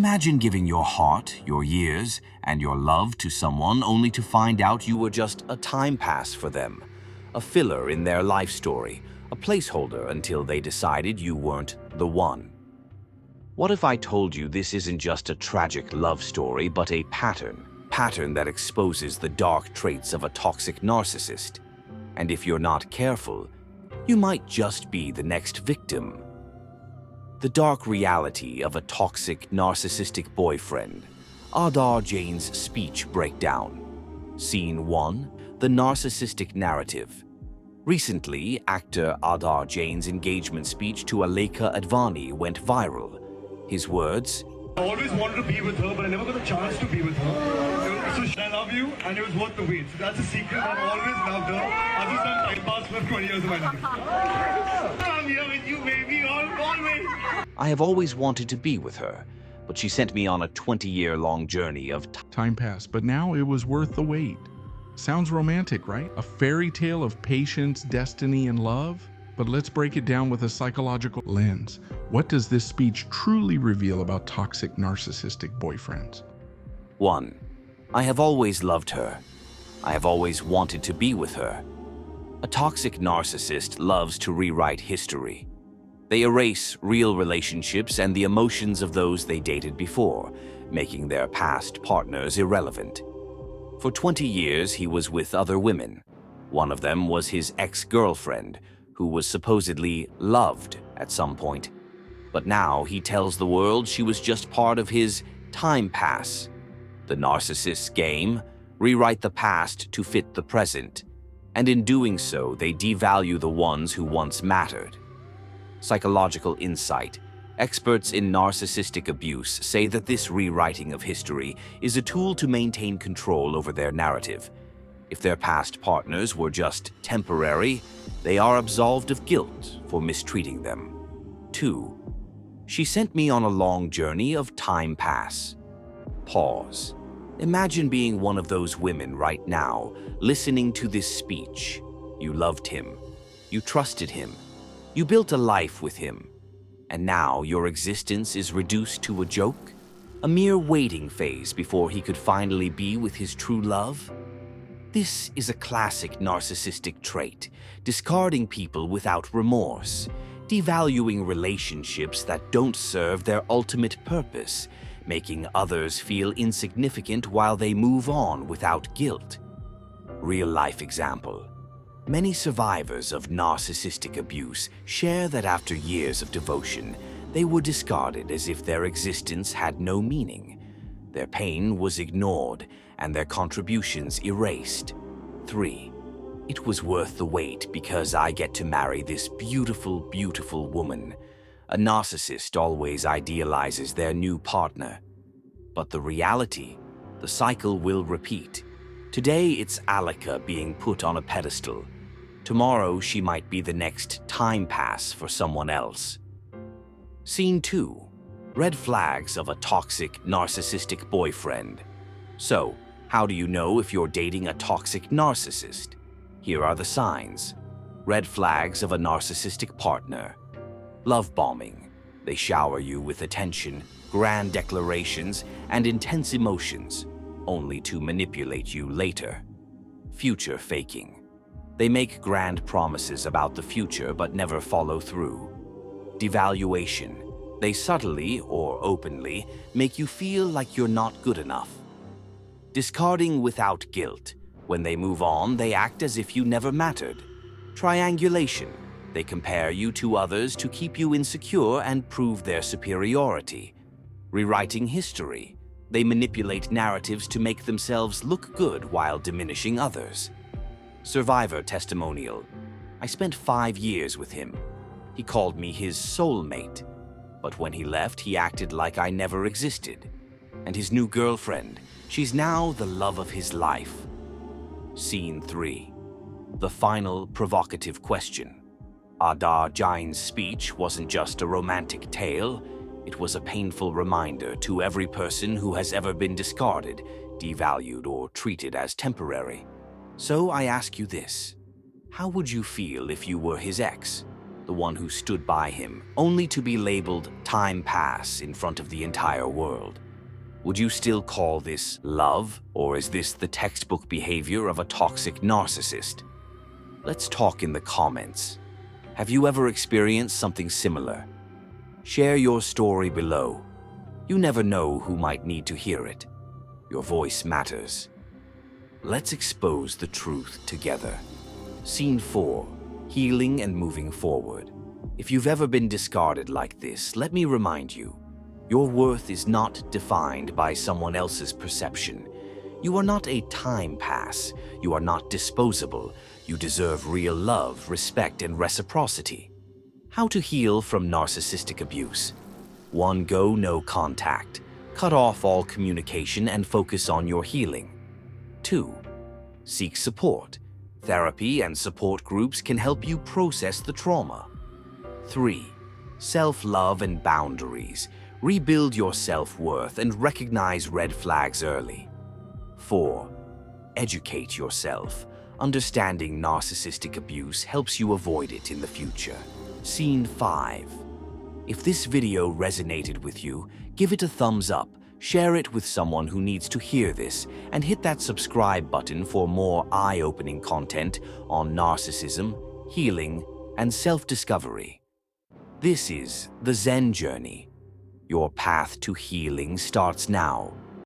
Imagine giving your heart, your years, and your love to someone only to find out you were just a time pass for them, a filler in their life story, a placeholder until they decided you weren't the one. What if I told you this isn't just a tragic love story, but a pattern that exposes the dark traits of a toxic narcissist? And if you're not careful, you might just be the next victim. The dark reality of a toxic narcissistic boyfriend. AADAR JAIN'S speech breakdown. Scene 1. The narcissistic narrative. Recently, actor AADAR JAIN'S engagement speech to Aleka Advani went viral. His words, I always wanted to be with her, but I never got a chance to be with her. So I love you, and it was worth the wait. So that's a secret. I've always loved her. I've just done time pass for 20 years of my life. I'm here with you, baby, always. I have always wanted to be with her, but she sent me on a 20-year-long journey of time passed, but now it was worth the wait. Sounds romantic, right? A fairy tale of patience, destiny, and love? But let's break it down with a psychological lens. What does this speech truly reveal about toxic narcissistic boyfriends? 1. I have always loved her. I have always wanted to be with her. A toxic narcissist loves to rewrite history. They erase real relationships and the emotions of those they dated before, making their past partners irrelevant. For 20 years, he was with other women. One of them was his ex-girlfriend, who was supposedly loved at some point. But now he tells the world she was just part of his time pass. The narcissist's game: rewrite the past to fit the present. And in doing so, they devalue the ones who once mattered. Psychological insight. Experts in narcissistic abuse say that this rewriting of history is a tool to maintain control over their narrative. If their past partners were just temporary, they are absolved of guilt for mistreating them. 2. She sent me on a long journey of time pass. Pause. Imagine being one of those women right now, listening to this speech. You loved him. You trusted him. You built a life with him. And now your existence is reduced to a joke? A mere waiting phase before he could finally be with his true love? This is a classic narcissistic trait, discarding people without remorse, devaluing relationships that don't serve their ultimate purpose, making others feel insignificant while they move on without guilt. Real-life example. Many survivors of narcissistic abuse share that after years of devotion, they were discarded as if their existence had no meaning. Their pain was ignored and their contributions erased. 3. It was worth the wait because I get to marry this beautiful, beautiful woman. A narcissist always idealizes their new partner. But the reality, the cycle will repeat. Today it's Aleka being put on a pedestal. Tomorrow she might be the next time pass for someone else. Scene 2. Red flags of a toxic, narcissistic boyfriend. So, how do you know if you're dating a toxic narcissist? Here are the signs. Red flags of a narcissistic partner. Love bombing. They shower you with attention, grand declarations, and intense emotions, only to manipulate you later. Future faking. They make grand promises about the future but never follow through. Devaluation. They subtly or openly make you feel like you're not good enough. Discarding without guilt. When they move on, they act as if you never mattered. Triangulation. They compare you to others to keep you insecure and prove their superiority. Rewriting history. They manipulate narratives to make themselves look good while diminishing others. Survivor testimonial. I spent 5 years with him. He called me his soulmate. But when he left, he acted like I never existed. And his new girlfriend, she's now the love of his life. Scene 3. The final provocative question. AADAR JAIN'S speech wasn't just a romantic tale. It was a painful reminder to every person who has ever been discarded, devalued, or treated as temporary. So I ask you this. How would you feel if you were his ex? the one who stood by him, only to be labeled time pass in front of the entire world. Would you still call this love, or is this the textbook behavior of a toxic narcissist? Let's talk in the comments. Have you ever experienced something similar? Share your story below. You never know who might need to hear it. Your voice matters. Let's expose the truth together. Scene 4. Healing and moving forward. If you've ever been discarded like this, let me remind you, your worth is not defined by someone else's perception. You are not a time pass. You are not disposable. You deserve real love, respect, and reciprocity. How to heal from narcissistic abuse. 1. Go no contact. Cut off all communication and focus on your healing. 2. Seek support. Therapy and support groups can help you process the trauma. 3. Self-love and boundaries. Rebuild your self-worth and recognize red flags early. 4. Educate yourself. Understanding narcissistic abuse helps you avoid it in the future. Scene 5. If this video resonated with you, give it a thumbs up, share it with someone who needs to hear this, and hit that subscribe button for more eye-opening content on narcissism, healing, and self-discovery. This is the Zen Journey. Your path to healing starts now.